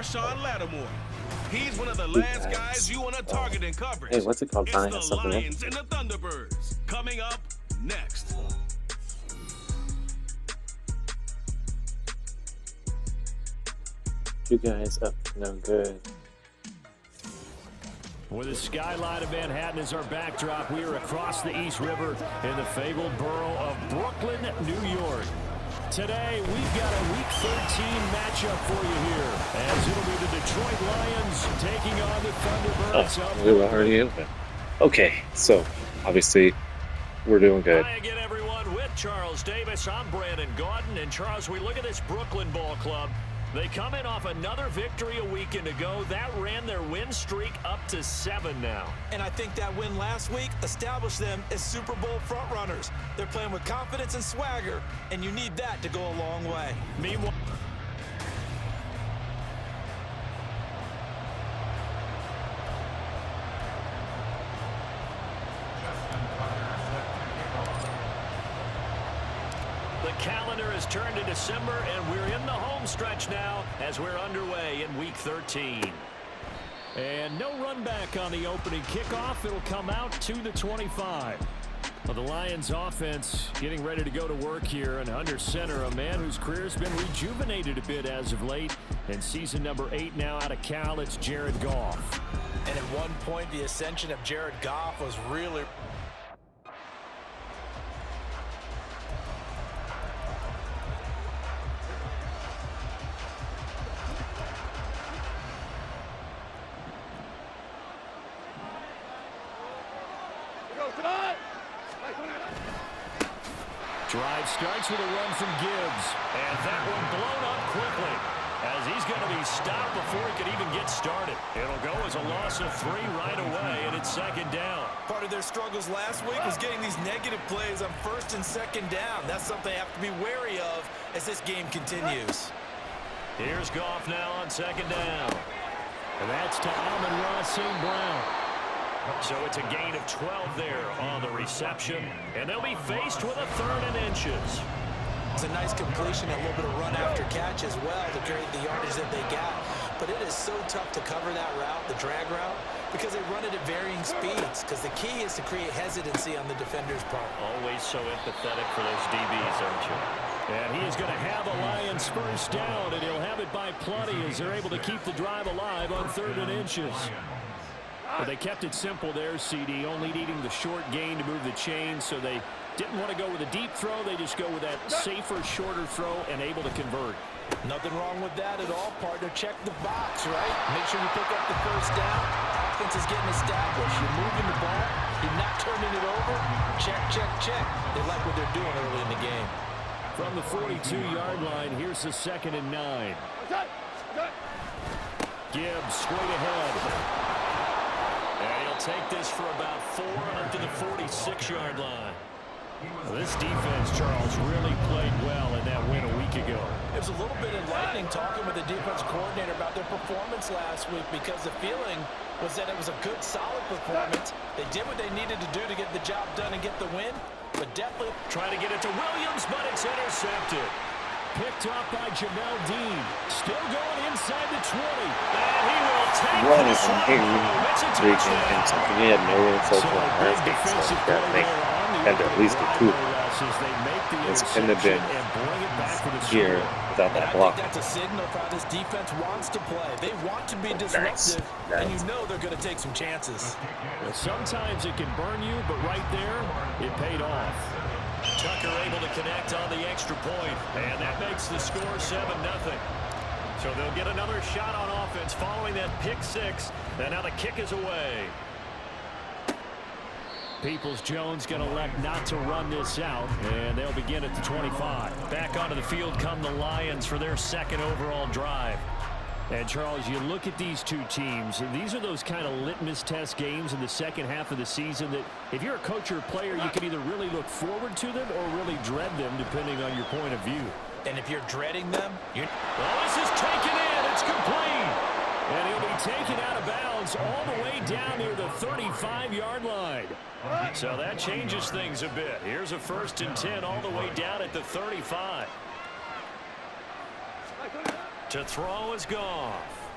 Lattimore. He's one of the last guys you want to target in coverage. Hey, what's it called? It's Finally has the something Lions and the Thunderbirds. Coming up next. You guys up to no good. With the skyline of Manhattan as our backdrop, we are across the East River in the fabled borough of Brooklyn, New York. Today, we've got a Week 13 matchup for you here, as it'll be the Detroit Lions taking on the Thunderbirds. Oh, we were already in it. Okay, so obviously we're doing good. Hi again, everyone. With Charles Davis, I'm Brandon Gaudin. And Charles, we look at this Brooklyn ball club. They come in off another victory a weekend ago. That ran their win streak up to 7 now. And I think that win last week established them as Super Bowl frontrunners. They're playing with confidence and swagger, and you need that to go a long way. Meanwhile, the calendar has turned to December, and we're in the home stretch now as we're underway in Week 13. And no run back on the opening kickoff. It'll come out to the 25. Well, the Lions offense getting ready to go to work here, and under center, a man whose career has been rejuvenated a bit as of late. And season number 8 now out of Cal, it's Jared Goff. And at one point, the ascension of Jared Goff was really... Drive starts with a run from Gibbs. And that one blown up quickly, as he's going to be stopped before he could even get started. It'll go as a loss of 3 right away, and it's second down. Part of their struggles last week was getting these negative plays on first and second down. That's something they have to be wary of as this game continues. Here's Goff now on second down. And that's to Amon-Ra St. Brown. So it's a gain of 12 there on the reception, and they'll be faced with a 3rd and inches. It's a nice completion, a little bit of run after catch as well to create the yardage that they got. But it is so tough to cover that route, the drag route, because they run it at varying speeds. Because the key is to create hesitancy on the defender's part. Always so empathetic for those DBs, aren't you? And he is going to have a Lions first down, and he'll have it by plenty as they're able to keep the drive alive on 3rd and inches. But they kept it simple there, CD, only needing the short gain to move the chains, so they didn't want to go with a deep throw. They just go with that safer, shorter throw and able to convert. Nothing wrong with that at all, partner. Check the box, right? Make sure you pick up the first down. Offense is getting established. You're moving the ball. You're not turning it over. Check, check, check. They like what they're doing early in the game. From the 42-yard line, here's the 2nd and 9. Gibbs straight ahead. And he'll take this for about 4 up to the 46-yard line. Well, this defense, Charles, really played well in that win a week ago. It was a little bit enlightening talking with the defense coordinator about their performance last week, because the feeling was that it was a good, solid performance. They did what they needed to do to get the job done and get the win, but definitely trying to get it to Williams, but it's intercepted. Picked up by Jamel Dean. Still going inside the 20. And he will take What the is snap. It's a touchdown. something? He had no info for the last game, so he got to make had to at least get 2. It's couldn't have been here without that block. That's a signal for how this defense wants to play. They want to be disruptive, and you know they're going to take some chances. Well, sometimes it can burn you, but right there, it paid off. Tucker able to connect on the extra point, and that makes the score 7-0. So they'll get another shot on offense following that pick 6, and now the kick is away. Peoples-Jones going to elect not to run this out, and they'll begin at the 25. Back onto the field come the Lions for their 2nd overall drive. And, Charles, you look at these two teams, and these are those kind of litmus test games in the second half of the season that if you're a coach or a player, you can either really look forward to them or really dread them, depending on your point of view. And if you're dreading them, you're... Well, this is taken in. It's complete. And he'll be taken out of bounds all the way down near the 35-yard line. So that changes things a bit. Here's a 1st and 10 all the way down at the 35. To throw is Goff.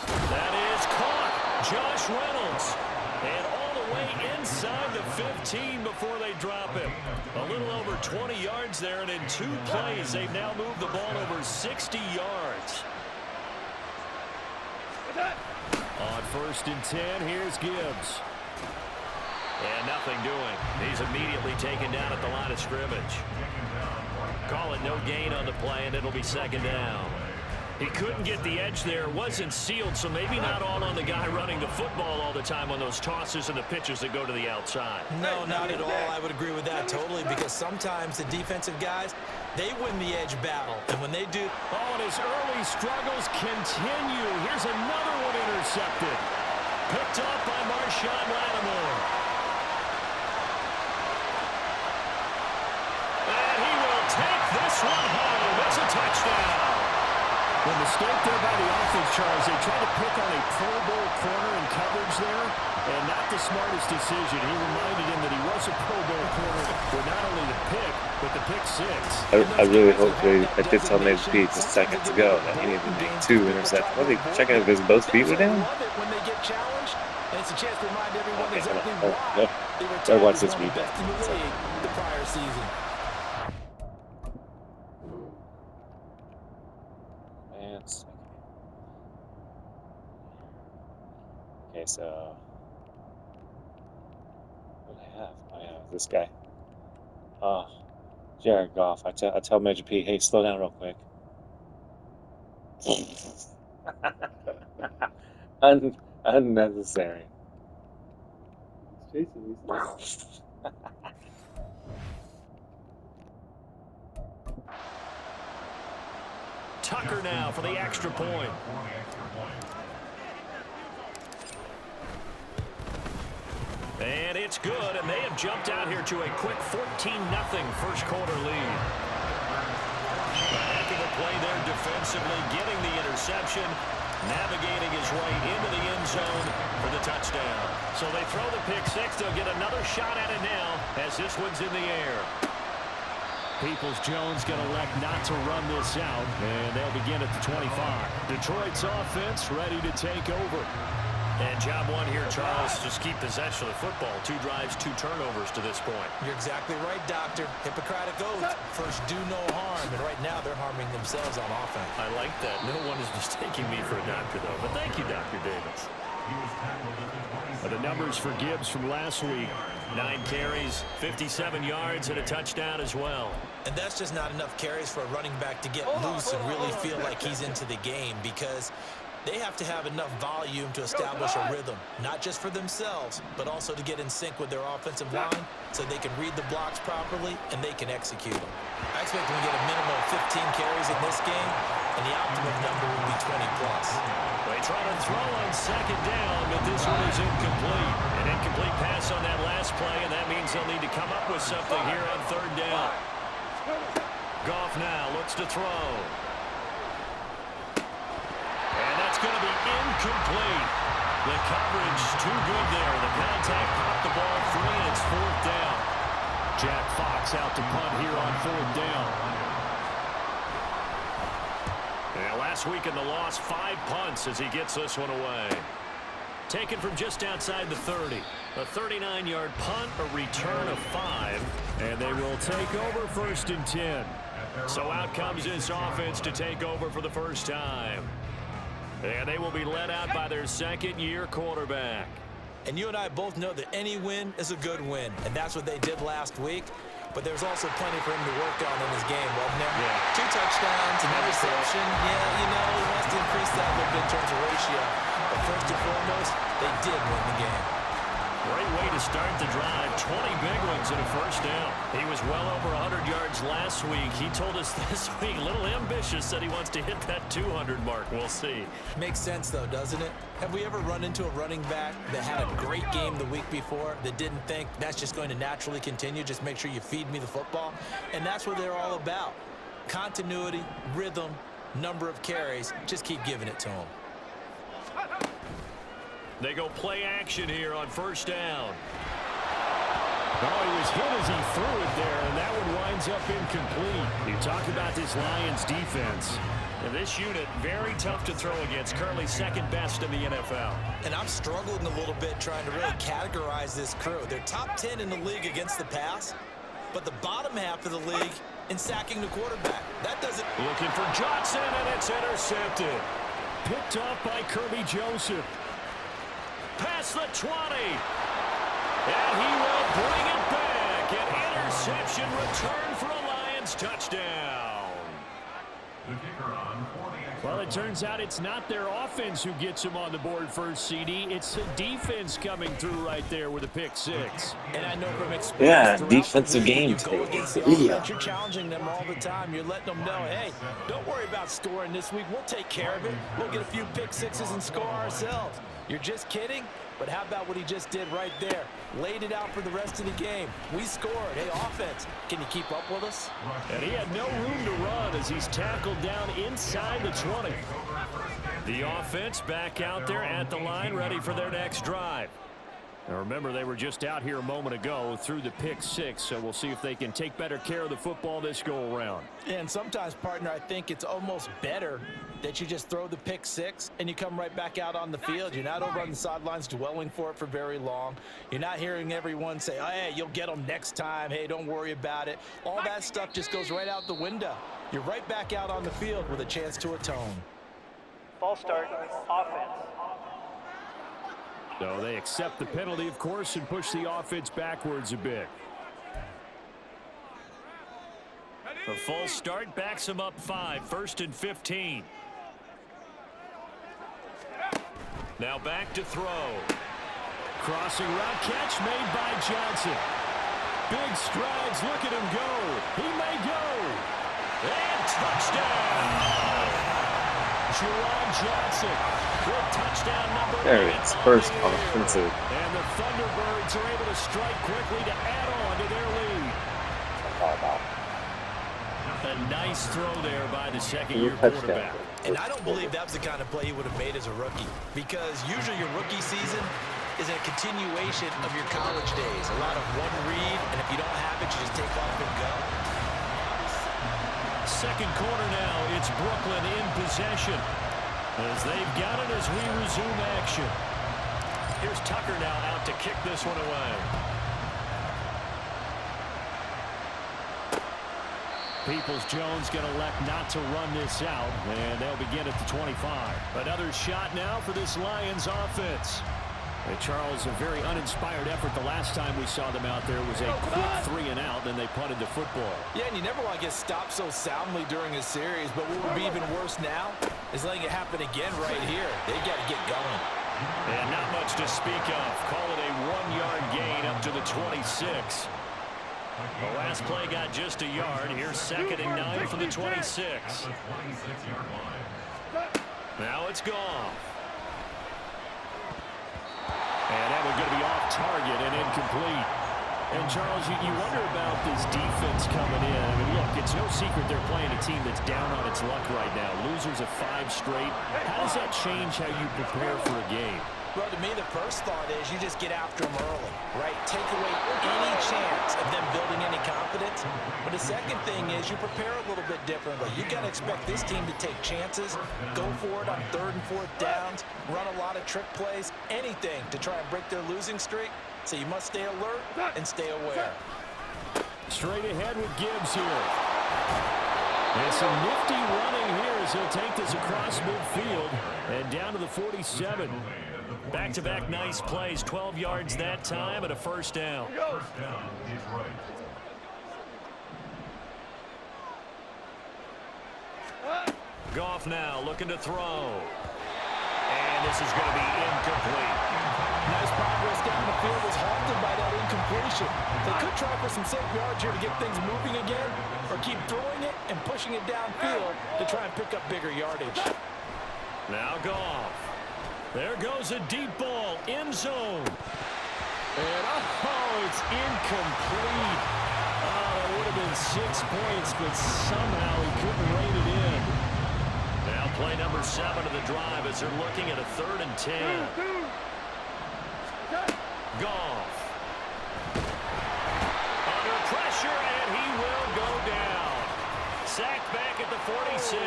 That is caught. Josh Reynolds. And all the way inside the 15 before they drop him. A little over 20 yards there, and in 2 plays, they've now moved the ball over 60 yards. On 1st and 10, here's Gibbs. And nothing doing. He's immediately taken down at the line of scrimmage. Call it no gain on the play, and it'll be 2nd down. He couldn't get the edge there. Wasn't sealed, so maybe not all on the guy running the football all the time on those tosses and the pitches that go to the outside. No, not at all. I would agree with that totally, because sometimes the defensive guys, they win the edge battle. And when they do... Oh, and his early struggles continue. Here's another one intercepted. Picked up by Marshawn Lattimore. And he will take this one home. It's a touchdown. The mistake there by the offense, Charles, they tried to pick on a Pro Bowl corner in coverage there, and not the smartest decision. He reminded him that he was a Pro Bowl corner with not only the pick, but the pick 6. I really hope I did tell Major P just seconds ago that he needed to make 2 interceptions. Was he checking if his both feet were down? When they get challenged, and it's a chance to remind everyone exactly no. why I watched this replay. the prior season. Okay, so what do I have? Oh yeah, this guy. Jared Goff. I tell Major P, hey, slow down real quick. Unnecessary. Tucker now for the extra point. And it's good, and they have jumped out here to a quick 14-0 first quarter lead. A heck of a play there defensively, getting the interception, navigating his way into the end zone for the touchdown. So they throw the pick 6. They'll get another shot at it now as this one's in the air. Peoples-Jones going to elect not to run this out, and they'll begin at the 25. Detroit's offense ready to take over. And job 1 here, Charles, just keep possession of the football. 2 drives, 2 turnovers to this point. You're exactly right, Doctor. Hippocratic oath. First, do no harm. And right now, they're harming themselves on offense. I like that. No one is mistaking me for a doctor, though. But thank you, Dr. Davis. The numbers for Gibbs from last week. 9 carries, 57 yards, and a touchdown as well. And that's just not enough carries for a running back to get loose and really feel like he's into the game, because they have to have enough volume to establish a rhythm, not just for themselves, but also to get in sync with their offensive line so they can read the blocks properly and they can execute them. I expect them to get a minimum of 15 carries in this game, and the optimum number would be 20+. They try to throw on 2nd down, but this one is incomplete. An incomplete pass on that last play, and that means they'll need to come up with something here on 3rd down. Goff now looks to throw. And that's going to be incomplete. The coverage too good there. The contact popped the ball free, and it's 4th down. Jack Fox out to punt here on 4th down. And last week in the loss, 5 punts as he gets this one away. Taken from just outside the 30. A 39-yard punt, a return of 5. And they will take over 1st and 10. So out comes this offense to take over for the first time. And they will be led out by their 2nd-year quarterback. And you and I both know that any win is a good win, and that's what they did last week. But there's also plenty for him to work on in his game, wasn't there? Yeah. 2 touchdowns, an interception. Yeah, you know, he wants to increase that a little bit in terms of ratio. But first and foremost, they did win the game. Great way to start the drive. 20 big ones and a first down. He was well over 100 yards last week. He told us this week, a little ambitious, said he wants to hit that 200 mark. We'll see. Makes sense, though, doesn't it? Have we ever run into a running back that had a great game the week before that didn't think that's just going to naturally continue? Just make sure you feed me the football. And that's what they're all about. Continuity, rhythm, number of carries. Just keep giving it to them. They go play action here on 1st down. Oh, he was hit as he threw it there, and that one winds up incomplete. You talk about this Lions defense. And this unit, very tough to throw against. Currently second best in the NFL. And I'm struggling a little bit trying to really categorize this crew. They're top 10 in the league against the pass, but the bottom half of the league in sacking the quarterback. That doesn't... Looking for Johnson, and it's intercepted. Picked off by Kirby Joseph. Past the 20. And he will bring it back. An interception return for a Lions touchdown. Well, it turns out it's not their offense who gets him on the board first, CD. It's the defense coming through right there with a pick six. And I know from experience, defensive game today. You're challenging them all the time. You're letting them know, hey, don't worry about scoring this week. We'll take care of it. We'll get a few pick sixes and score ourselves. You're just kidding? But how about what he just did right there? Laid it out for the rest of the game. We scored. Hey, offense, can you keep up with us? And he had no room to run as he's tackled down inside the 20. The offense back out there at the line, ready for their next drive. Now remember, they were just out here a moment ago through the pick six, so we'll see if they can take better care of the football this go-around. And sometimes, partner, I think it's almost better that you just throw the pick six and you come right back out on the field. You're not over on the sidelines dwelling for it for very long. You're not hearing everyone say, oh, hey, you'll get them next time. Hey, don't worry about it. All that stuff just goes right out the window. You're right back out on the field with a chance to atone. False start, offense. So they accept the penalty, of course, and push the offense backwards a bit. A false start backs him up 5, 1st and 15. Now back to throw. Crossing route catch made by Johnson. Big strides, look at him go. He may go. And touchdown. Juwan Johnson. Good touchdown number. There it is. First offensive. And the Thunderbirds are able to strike quickly to add on to their lead. A nice throw there by the second-year quarterback. And I don't believe that was the kind of play he would have made as a rookie, because usually your rookie season is a continuation of your college days. A lot of one read, and if you don't have it, you just take off and go. Second quarter now, it's Brooklyn in possession as they've got it as we resume action. Here's Tucker now out to kick this one away. Peoples-Jones going to elect not to run this out, and they'll begin at the 25. Another shot now for this Lions offense. And Charles, a very uninspired effort the last time we saw them out there was a quick 3 and out, then they punted the football. Yeah, and you never want to get stopped so soundly during a series, but what would be even worse now is letting it happen again right here. They've got to get going. And not much to speak of. Call it a 1-yard gain up to the 26. The last play got just a yard. Here's 2nd and 9 for the 26. Now it's gone. And that was going to be off target and incomplete. And, Charles, you wonder about this defense coming in. I mean, look, it's no secret they're playing a team that's down on its luck right now. Losers of 5 straight. How does that change how you prepare for a game? Well, to me, the first thought is you just get after them early, right? Take away any chance of them building any confidence. But the second thing is you prepare a little bit differently. You got to expect this team to take chances, go for it on 3rd and 4th downs, run a lot of trick plays, anything to try and break their losing streak. So you must stay alert and stay aware. Straight ahead with Gibbs here. And some nifty running here as he'll take this across midfield and down to the 47. Back-to-back nice plays, 12 yards that time and a 1st down. Goff now looking to throw. And this is going to be incomplete. Nice progress down the field was halted by that incompletion. They could try for some safe yards here to get things moving again, or keep throwing it and pushing it downfield to try and pick up bigger yardage. Now Goff. There goes a deep ball, end zone. And, oh, it's incomplete. Oh, that would have been 6 points, but somehow he couldn't rein it in. Now play number 7 of the drive as they're looking at a 3rd and 10. Goff. sacked back at the 46.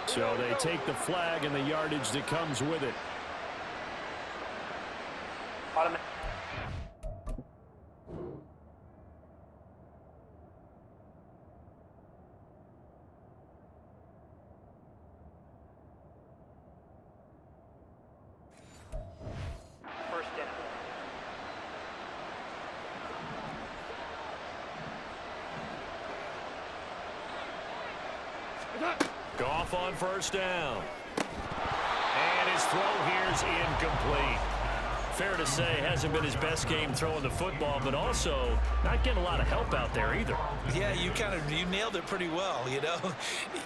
So they take the flag and the yardage that comes with it. Automatic. First down. Goff on first down. And his throw here's incomplete. Fair to say, hasn't been his best game throwing the football, but also not getting a lot of help out there either. Yeah, you nailed it pretty well, you know.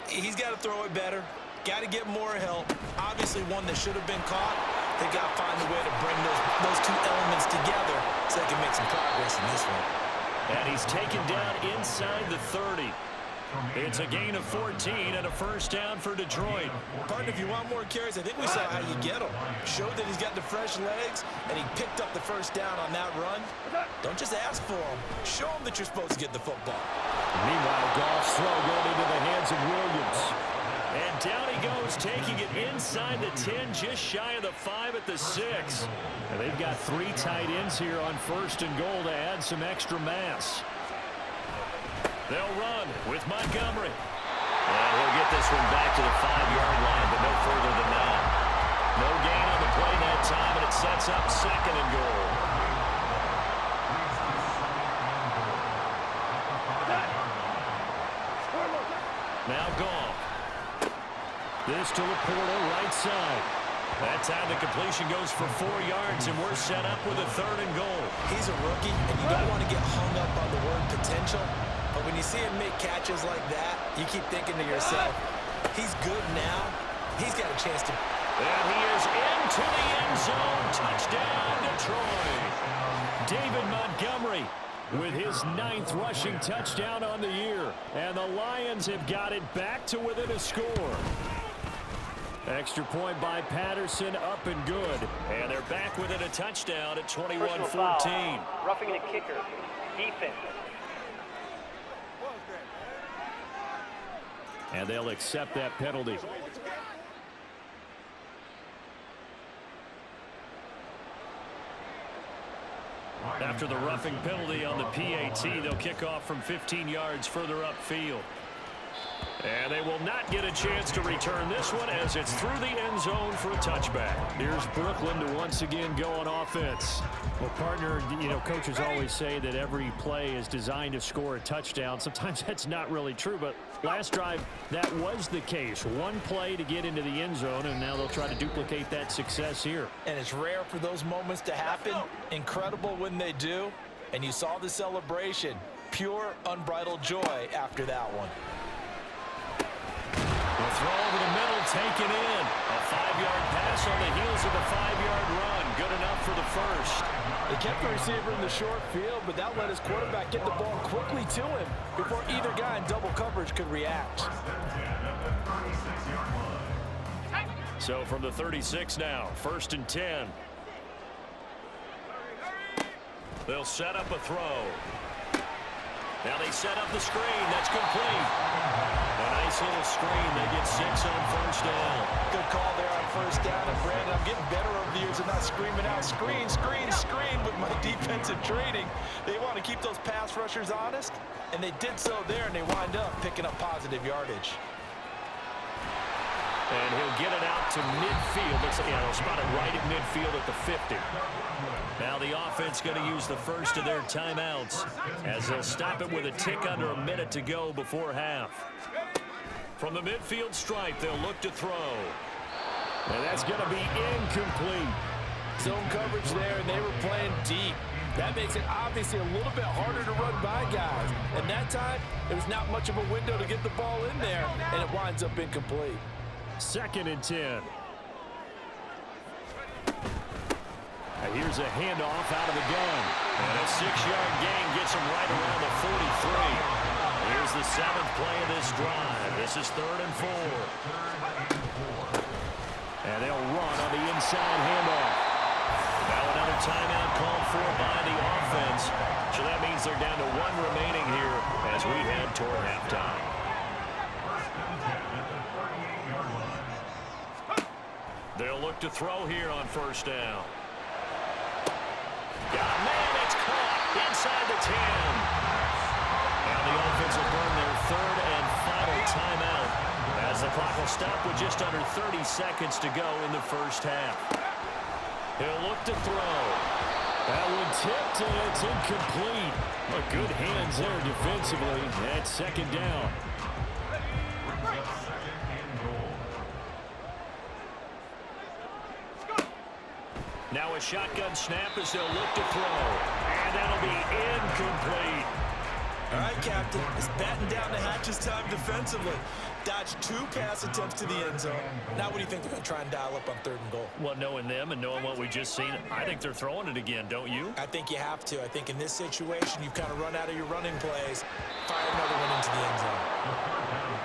He's got to throw it better. Got to get more help. Obviously one that should have been caught. They got to find a way to bring those two elements together so they can make some progress in this one. And he's taken down inside the 30. It's a gain of 14 and a first down for Detroit. Partner, if you want more carries, I think we saw how you get them. Showed that he's got the fresh legs, and he picked up the first down on that run. Don't just ask for them. Show them that you're supposed to get the football. Meanwhile, Goff's throw going into the hands of Williams. And down he goes, taking it inside the 10, just shy of the 5 at the 6. And they've got 3 tight ends here on first and goal to add some extra mass. They'll run with Montgomery. And he'll get this one back to the 5-yard line, but no further than that. No gain on the play that time, and it sets up second and goal. Now Goff. This to Laporta, right side. That time the completion goes for 4 yards, and we're set up with a third and goal. He's a rookie, and you don't want to get hung up on the word potential. But when you see him make catches like that, you keep thinking to yourself, he's good now. He's got a chance to. And he is into the end zone. Touchdown, Detroit. David Montgomery with his 9th rushing touchdown on the year. And the Lions have got it back to within a score. Extra point by Patterson, up and good. And they're back within a touchdown at 21-14. Roughing the kicker. Defense. And they'll accept that penalty. After the roughing penalty on the PAT, they'll kick off from 15 yards further upfield. And they will not get a chance to return this one as it's through the end zone for a touchback. Here's Brooklyn to once again go on offense. Well, partner, you know, coaches always say that every play is designed to score a touchdown. Sometimes that's not really true, but last drive, that was the case. One play to get into the end zone, and now they'll try to duplicate that success here. And it's rare for those moments to happen. Incredible when they do. And you saw the celebration. Pure, unbridled joy after that one. The throw over the middle, taken in. A 5-yard pass on the heels of a 5-yard run. Good enough for the first. They kept the receiver in the short field, but that let his quarterback get the ball quickly to him before either guy in double coverage could react. So from the 36 now, 1st and 10. They'll set up a throw. Now they set up the screen. That's complete. A nice little screen. They get 6 on first down. Good call there on first down. And Brandon, I'm getting better over the years of not screaming out, screen, screen, screen with my defensive training. They want to keep those pass rushers honest, and they did so there, and they wind up picking up positive yardage. And he'll get it out to midfield. Looks like he'll spot it right at midfield at the 50. Now the offense going to use the first of their timeouts as they'll stop it with a tick under a minute to go before half. From the midfield stripe, they'll look to throw. And that's going to be incomplete. Zone coverage there, and they were playing deep. That makes it obviously a little bit harder to run by guys. And that time, there was not much of a window to get the ball in there, and it winds up incomplete. 2nd and 10. And here's a handoff out of the gun. And a 6-yard gain gets him right around the 43. Here's the 7th play of this drive. This is 3rd and 4. And they'll run on the inside handoff. Now another timeout called for by the offense. So that means they're down to 1 remaining here as we head toward halftime. They'll look to throw here on first down. Man, it's caught inside the 10. And the offense will burn their 3rd and final timeout as the clock will stop with just under 30 seconds to go in the first half. He'll look to throw. That one tipped, and it's incomplete. But good hands there defensively. That's 2nd down. Now a shotgun snap as they'll look to throw. And that'll be incomplete. All right, Captain. It's batten down the hatches time defensively. Dodged 2 pass attempts to the end zone. Now what do you think they're going to try and dial up on 3rd and goal? Well, knowing them and knowing what we just seen, I think they're throwing it again, don't you? I think you have to. I think in this situation, you've kind of run out of your running plays. Fire another one into the end zone.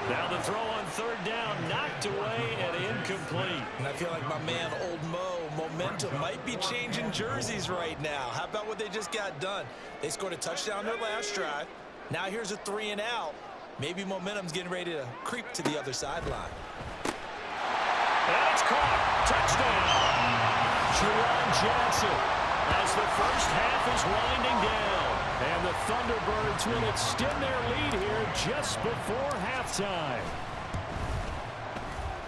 Now the throw on 3rd down, knocked away and incomplete. And I feel like my man, Old Mo, momentum might be changing jerseys right now. How about what they just got done? They scored a touchdown their last drive. Now here's a 3 and out. Maybe momentum's getting ready to creep to the other sideline. And it's caught. Touchdown. Juwan Johnson as the first half is winding down. And the Thunderbirds will extend their lead here just before halftime.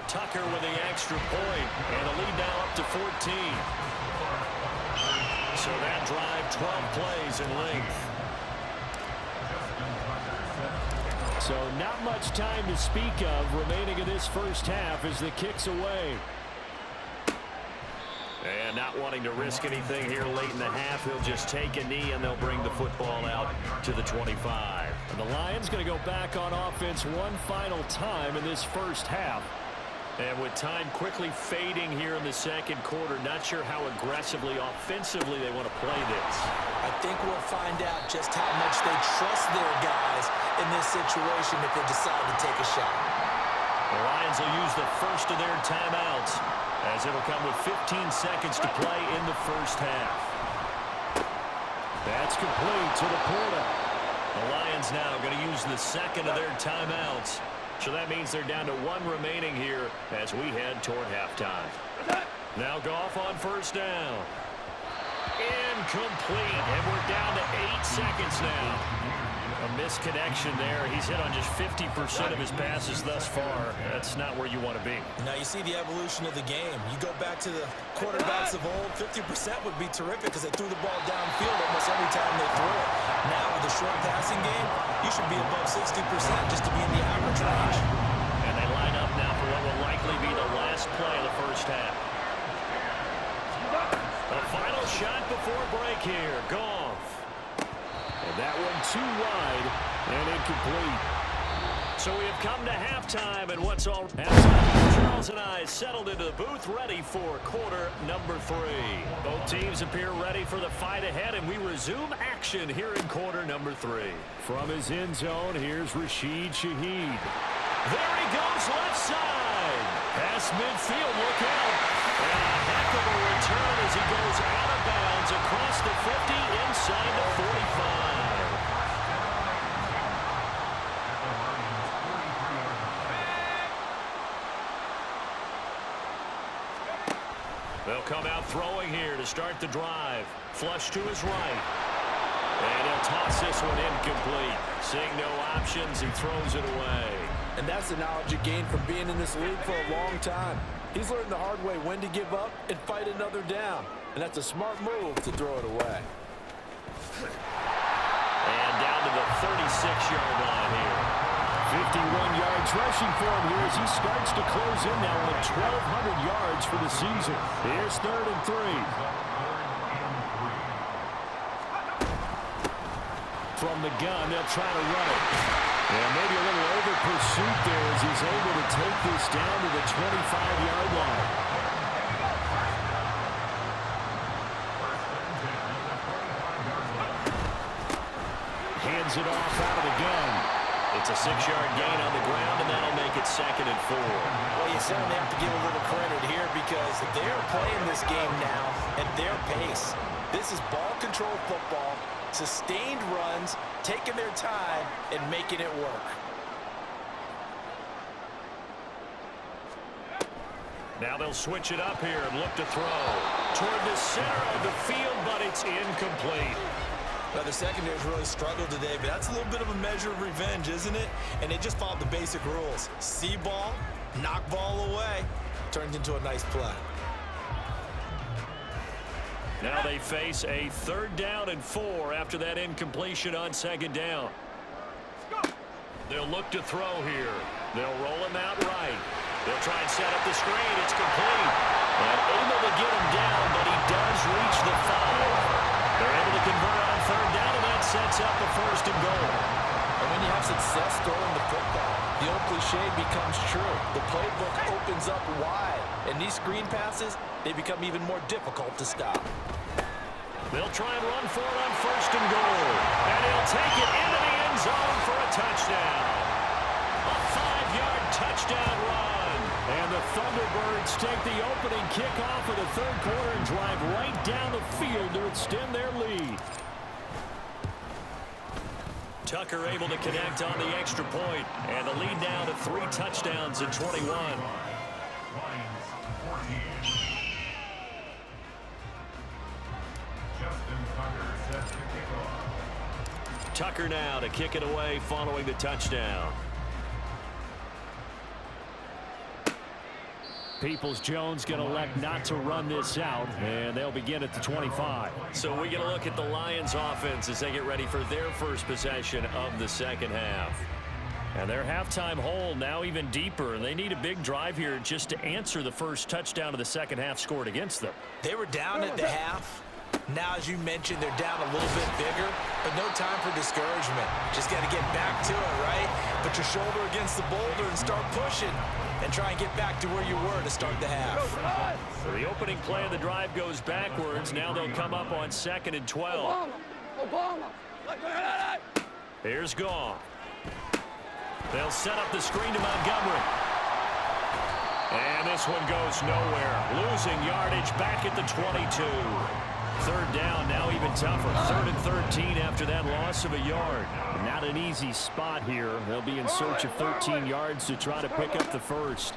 Tucker with the extra point, and the lead now up to 14. So that drive, 12 plays in length. So not much time to speak of remaining in this first half as the kick's away. And not wanting to risk anything here late in the half, he'll just take a knee and they'll bring the football out to the 25. And the Lions going to go back on offense one final time in this first half. And with time quickly fading here in the 2nd quarter, not sure how aggressively, offensively they want to play this. I think we'll find out just how much they trust their guys in this situation if they decide to take a shot. The Lions will use the first of their timeouts as it'll come with 15 seconds to play in the first half. That's complete to the Porta. The Lions now going to use the 2nd of their timeouts. So that means they're down to 1 remaining here as we head toward halftime. Now Goff on first down. Incomplete, and we're down to 8 seconds now. A misconnection there. He's hit on just 50% of his passes thus far. That's not where you want to be. Now you see the evolution of the game. You go back to the quarterbacks of old, 50% would be terrific because they threw the ball downfield almost every time they threw it. Now with the short passing game, you should be above 60% just to be in the average range. And they line up now for what will likely be the last play of the first half. The final shot before break here. Goff. And that one too wide and incomplete. So we have come to halftime, and what's all halftime? Charles and I settled into the booth ready for quarter number 3. Both teams appear ready for the fight ahead, and we resume action here in quarter number 3. From his end zone, here's Rashid Shaheed. There he goes left side. Past midfield, look out. And a heck of a return as he goes out of bounds across the 50 inside the 45. They'll come out throwing here to start the drive. Flush to his right. And he'll toss this one incomplete. Seeing no options, he throws it away. And that's the knowledge he gained from being in this league for a long time. He's learned the hard way when to give up and fight another down. And that's a smart move to throw it away. And down to the 36-yard line here. 51 yards rushing for him here as he starts to close in now on 1,200 yards for the season. Here's 3rd and 3. From the gun, they'll try to run it. And maybe a little over pursuit there as he's able to take this down to the 25-yard line. Hands it off out of the gun. It's a 6-yard gain on the ground, and that'll make it 2nd and 4. Well, you certainly have to give a little credit here because they're playing this game now at their pace. This is ball control football, sustained runs, taking their time, and making it work. Now they'll switch it up here and look to throw toward the center of the field, but it's incomplete. Now, the secondary's really struggled today, but that's a little bit of a measure of revenge, isn't it? And they just followed the basic rules. See ball, knock ball away, turns into a nice play. Now they face a 3rd down and 4 after that incompletion on 2nd down. They'll look to throw here. They'll roll him out right. They'll try and set up the screen. It's complete. And able to get him down, but he does reach the 5. They're able to convert on 3rd down, and that sets up a 1st and goal. And when you have success throwing the football, the old cliche becomes true. The playbook opens up wide. And these screen passes, they become even more difficult to stop. They'll try and run for it on 1st and goal. And he'll take it into the end zone for a touchdown. A 5-yard touchdown run. And the Thunderbirds take the opening kickoff of the 3rd quarter and drive right down the field to extend their lead. Tucker able to connect on the extra point, and the lead now to 3 touchdowns and 21. Tucker now to kick it away following the touchdown. Peoples-Jones going to elect not to run this out, and they'll begin at the 25. So we get a look at the Lions offense as they get ready for their first possession of the 2nd half. And their halftime hole now even deeper, and they need a big drive here just to answer the first touchdown of the 2nd half scored against them. They were down at the half. Now, as you mentioned, they're down a little bit bigger, but no time for discouragement. Just got to get back to it, right? Put your shoulder against the boulder and start pushing, and try and get back to where you were to start the half. So the opening play of the drive goes backwards. Now they'll come up on 2nd and 12. Here's Goff. They'll set up the screen to Montgomery. And this one goes nowhere. Losing yardage back at the 22. 3rd down, now even tougher. 3rd and 13 after that loss of a yard. Not an easy spot here. They'll be in search of 13 yards to try to pick up the first.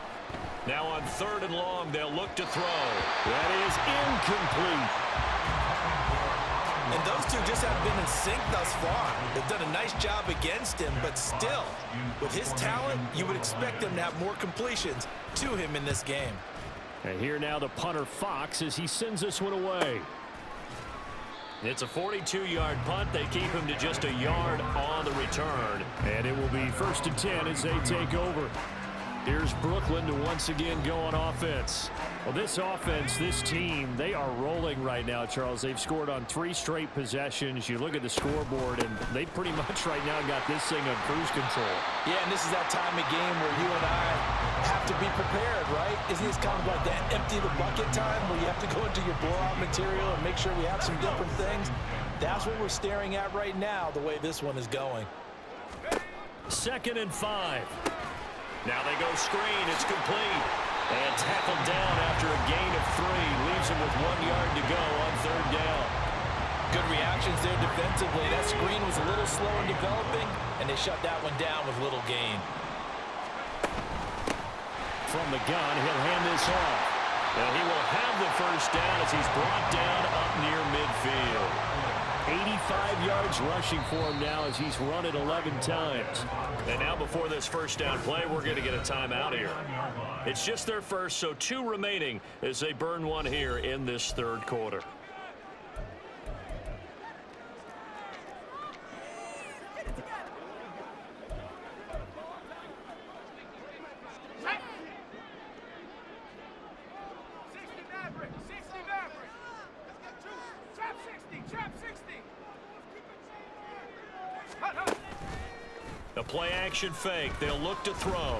Now on 3rd and long, they'll look to throw. That is incomplete. And those two just haven't been in sync thus far. They've done a nice job against him, but still, with his talent, you would expect him to have more completions to him in this game. And here now the punter Fox as he sends this one away. It's a 42-yard punt. They keep him to just a yard on the return. And it will be 1st and 10 as they take over. Here's Brooklyn to once again go on offense. Well, this offense, this team, they are rolling right now, Charles. They've scored on 3 straight possessions. You look at the scoreboard, and they pretty much right now got this thing on cruise control. Yeah, and this is that time of game where you and I have to be prepared, right? Isn't this kind of like that empty the bucket time where you have to go into your blowout material and make sure we have some different things? That's what we're staring at right now, the way this one is going. 2nd and 5. Now they go screen. It's complete. And tackled down after a gain of 3. Leaves him with 1 yard to go on 3rd down. Good reactions there defensively. That screen was a little slow in developing, and they shut that one down with little gain. From the gun, he'll hand this off. And he will have the 1st down as he's brought down up near midfield. 85 yards rushing for him now as he's run it 11 times. And now before this 1st down play, we're going to get a timeout here. It's just their first, so 2 remaining as they burn one here in this 3rd quarter. The play action fake. They'll look to throw.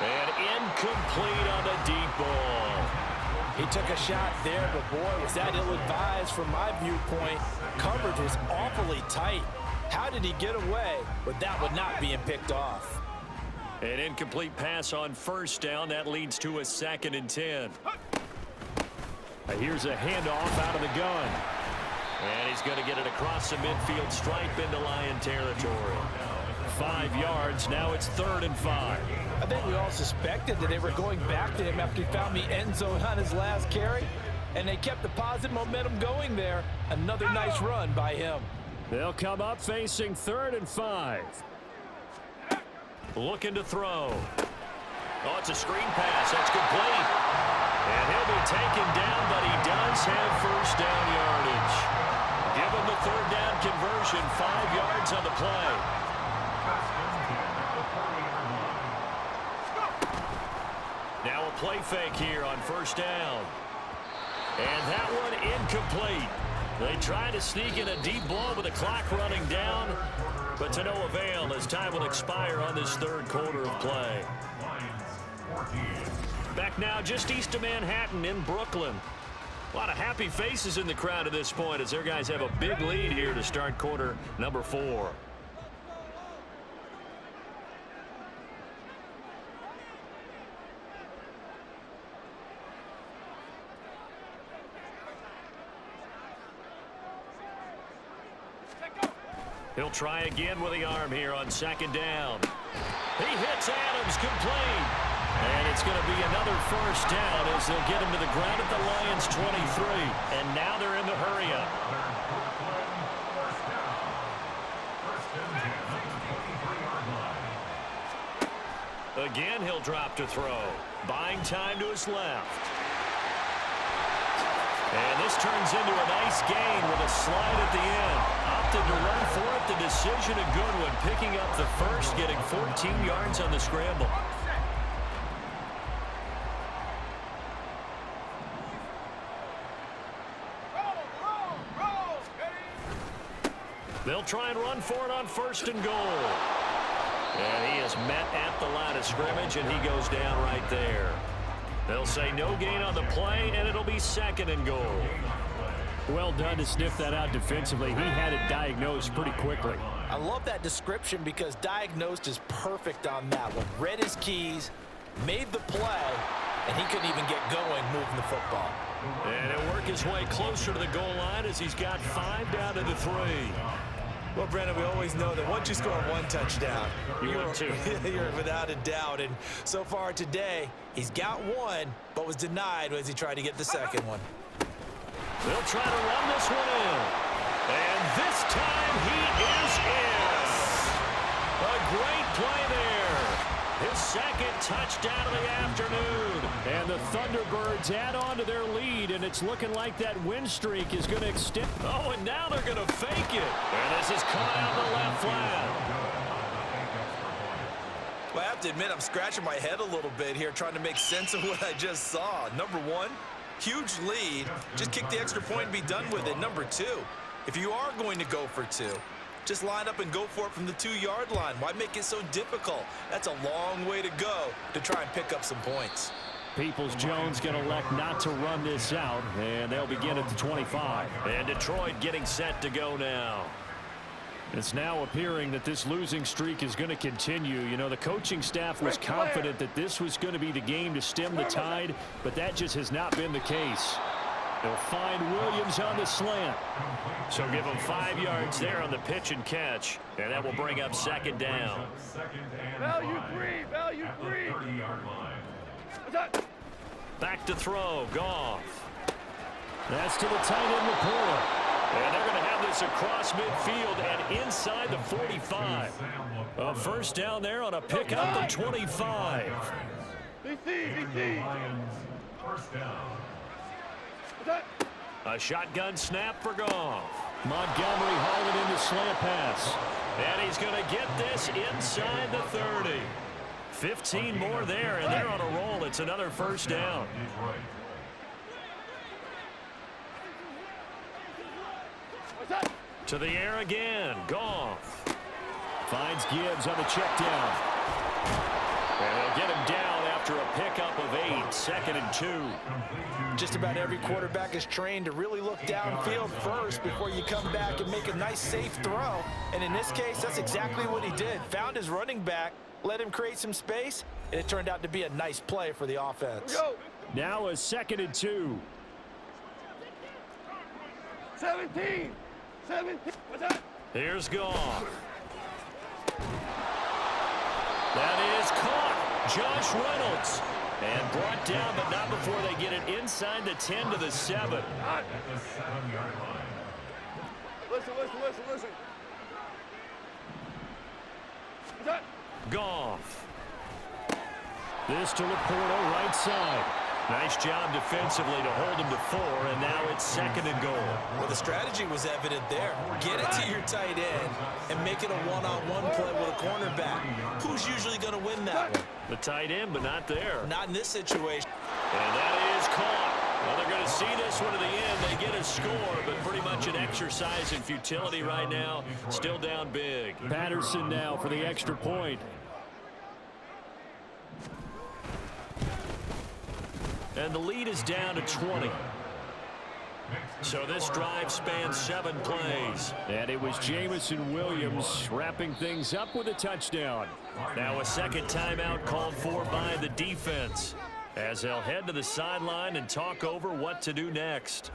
And incomplete on the deep ball. He took a shot there, but boy, was that ill-advised from my viewpoint. Coverage was awfully tight. How did he get away with that one not being picked off? An incomplete pass on 1st down. That leads to a 2nd and 10. Here's a handoff out of the gun. And he's going to get it across the midfield stripe into Lion territory. 5 yards. Now it's 3rd and 5. I think we all suspected that they were going back to him after he found the end zone on his last carry. And they kept the positive momentum going there. Another nice run by him. They'll come up facing 3rd and 5. Looking to throw. Oh, it's a screen pass. That's complete. And he'll be taken down, but he does have first down yardage. Give him the 3rd down conversion. 5 yards on the play. Now a play fake here on 1st down. And that one incomplete. They try to sneak in a deep ball with the clock running down, but to no avail as time will expire on this 3rd quarter of play. Back now just east of Manhattan in Brooklyn. A lot of happy faces in the crowd at this point as their guys have a big lead here to start quarter number 4. He'll try again with the arm here on 2nd down. He hits Adams complete. And it's going to be another first down as they'll get him to the ground at the Lions 23. And now they're in the hurry-up. Again, he'll drop to throw. Buying time to his left. And this turns into a nice gain with a slide at the end. Opted to run for it. The decision a good one. Picking up the first, getting 14 yards on the scramble. They'll try and run for it on 1st and goal. And he is met at the line of scrimmage, and he goes down right there. They'll say no gain on the play, and it'll be 2nd and goal. Well done to sniff that out defensively. He had it diagnosed pretty quickly. I love that description because diagnosed is perfect on that one. Read his keys, made the play, and he couldn't even get going moving the football. And he'll work his way closer to the goal line as he's got 5 down to the 3. Well, Brandon, we always know that once you score 1 touchdown, you're without a doubt. And so far today, he's got 1, but was denied as he tried to get the 2nd one. They'll try to run this one in. And this time he is in. A great play there. His 2nd touchdown of the afternoon. And the Thunderbirds add on to their lead, and it's looking like that win streak is going to extend. Oh, and now they're going to fake it. And this is caught out in the left flat. Well, I have to admit, I'm scratching my head a little bit here trying to make sense of what I just saw. Number 1, huge lead. Just kick the extra point and be done with it. Number 2, if you are going to go for 2, just line up and go for it from the 2-yard line. Why make it so difficult? That's a long way to go to try and pick up some points. Peoples-Jones going to elect not to run this out, and they'll begin at the 25. And Detroit getting set to go now. It's now appearing that this losing streak is going to continue. You know, the coaching staff was confident that this was going to be the game to stem the tide, but that just has not been the case. They'll find Williams on the slant. So give him 5 yards there on the pitch and catch, and that will bring up 2nd down. Value free. Back to throw, Goff. That's to the tight end, Laporta. And they're going to have this across midfield and inside the 45. A first down there on a pickup of 25. A shotgun snap for Goff. Montgomery hauling in the slant pass. And he's going to get this inside the 30. 15 more there, and they're on a roll. It's another first down. To the air again. Goff. Finds Gibbs on the check down. And they'll get him down after a pickup of 8. 2nd and 2. Just about every quarterback is trained to really look downfield first before you come back and make a nice, safe throw. And in this case, that's exactly what he did. Found his running back, let him create some space, and it turned out to be a nice play for the offense. Now a 2nd and 2. 17. 17. What's that? Here's Goff. That is caught. Josh Reynolds. And brought down, but not before they get it inside the 10 to the 7. Listen. What's that? Goff. This to Laporta, right side. Nice job defensively to hold him to 4, and now it's 2nd and goal. Well, the strategy was evident there. Get it to your tight end and make it a one-on-one play with a cornerback. Who's usually going to win that one? The tight end, but not there. Not in this situation. And that is caught. Well, they're going to see this one to the end. They get a score, but pretty much an exercise in futility right now. Still down big. Patterson now for the extra point. And the lead is down to 20. So this drive spans 7 plays. And it was Jamison Williams wrapping things up with a touchdown. Now a second timeout called for by the defense, as they'll head to the sideline and talk over what to do next.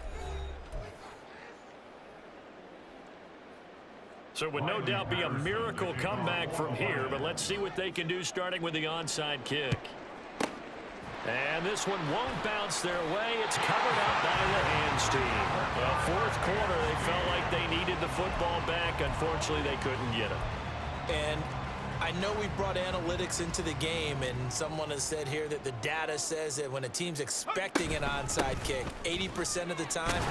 So it would no doubt be a miracle comeback from here, but let's see what they can do starting with the onside kick. And this one won't bounce their way. It's covered out by the hands team. Well, fourth quarter, they felt like they needed the football back. Unfortunately, they couldn't get it. And I know we brought analytics into the game, and someone has said here that the data says that when a team's expecting an onside kick, 80% of the time,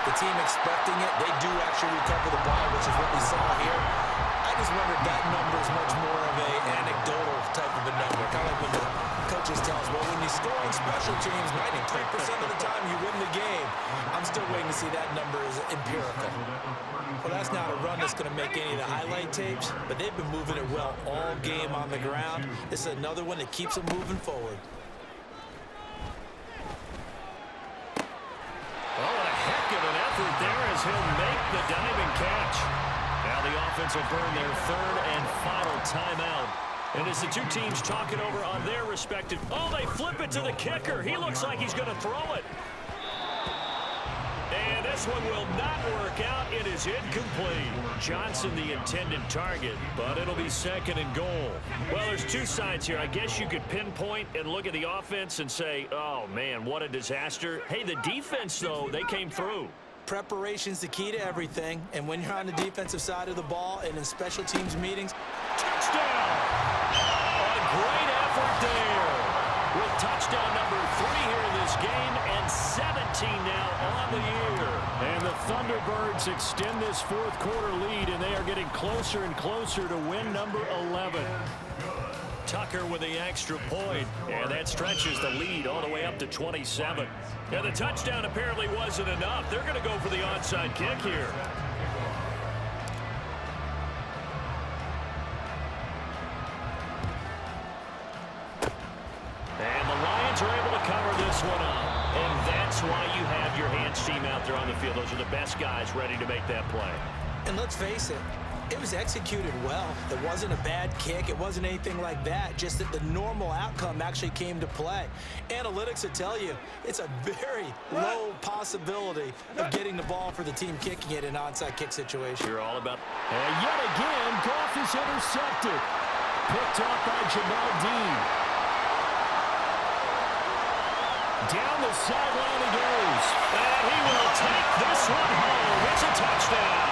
the team expecting it, they do actually recover the ball, which is what we saw here. I just wonder if that number is much more of an anecdotal type of a number, kind of like when the coaches tell us, well, when you score on special teams, 93% of the time you win the game. I'm still waiting to see that number is empirical. Well, that's not a run that's going to make any of the highlight tapes, but they've been moving it well all game on the ground. This is another one that keeps them moving forward. Oh, a heck of an effort there as he'll make the diving catch. Now the offense will burn their 3rd and final timeout. And as the two teams talking over on their respective... Oh, they flip it to the kicker. He looks like he's going to throw it. And this one will not work out. It is incomplete. Johnson the intended target, but it'll be 2nd and goal. Well, there's two sides here. I guess you could pinpoint and look at the offense and say, oh, man, what a disaster. Hey, the defense, though, they came through. Preparation's the key to everything, and when you're on the defensive side of the ball and in special teams meetings, touchdown! A great effort there. With touchdown number 3 here in this game, and 17 now on the year. And the Thunderbirds extend this fourth quarter lead, and they are getting closer and closer to win number 11. Tucker with the extra point, and that stretches the lead all the way up to 27. And the touchdown apparently wasn't enough. They're going to go for the onside kick here. And the Lions are able to cover this one up. And that's why you have your hands team out there on the field. Those are the best guys ready to make that play. And let's face it, it was executed well. It wasn't a bad kick. It wasn't anything like that. Just that the normal outcome actually came to play. Analytics will tell you it's a very low possibility of getting the ball for the team kicking it in an onside kick situation. You're all about... And yet again, Goff is intercepted. Picked off by Jamal Dean. Down the sideline he goes. And he will take this one home. It's a touchdown.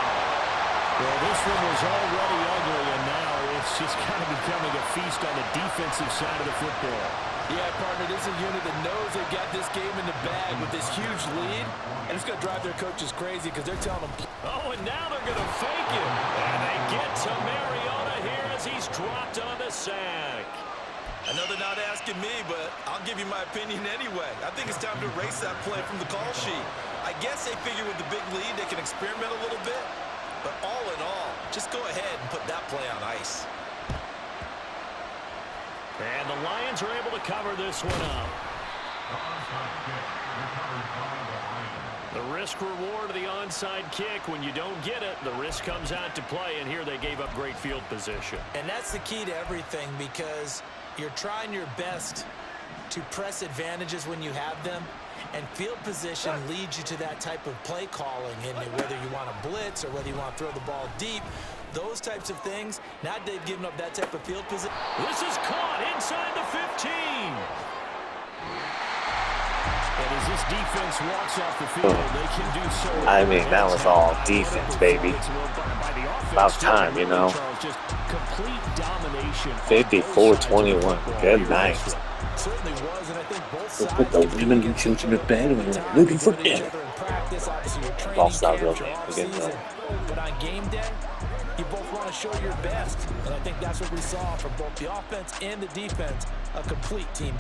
Well, this one was already ugly, and now it's just kind of becoming a feast on the defensive side of the football. Yeah, partner, this is a unit that knows they got this game in the bag with this huge lead, and it's going to drive their coaches crazy because they're telling them... Oh, and now they're going to fake it. And they get to Mariota here as he's dropped on the sack. I know they're not asking me, but I'll give you my opinion anyway. I think it's time to erase that play from the call sheet. I guess they figure with the big lead they can experiment a little bit. But all in all, just go ahead and put that play on ice. And the Lions are able to cover this one up. The risk reward of the onside kick, when you don't get it, the risk comes out to play, and here they gave up great field position. And that's the key to everything, because you're trying your best to press advantages when you have them. And field position leads you to that type of play calling, and whether you want to blitz or whether you want to throw the ball deep, those types of things. Now they've given up that type of field position. This is caught inside the 15. And as this defense walks off the field, they can do so. I mean, that was all defense, baby. About time, you know. 54-21. Good night. Certainly was, and I think both We'll sides put the women and children to bed and we're looking for dinner. Lost our real name again, though. But on game day, you both want to show your best, and I think that's what we saw from both the offense and the defense. A complete team.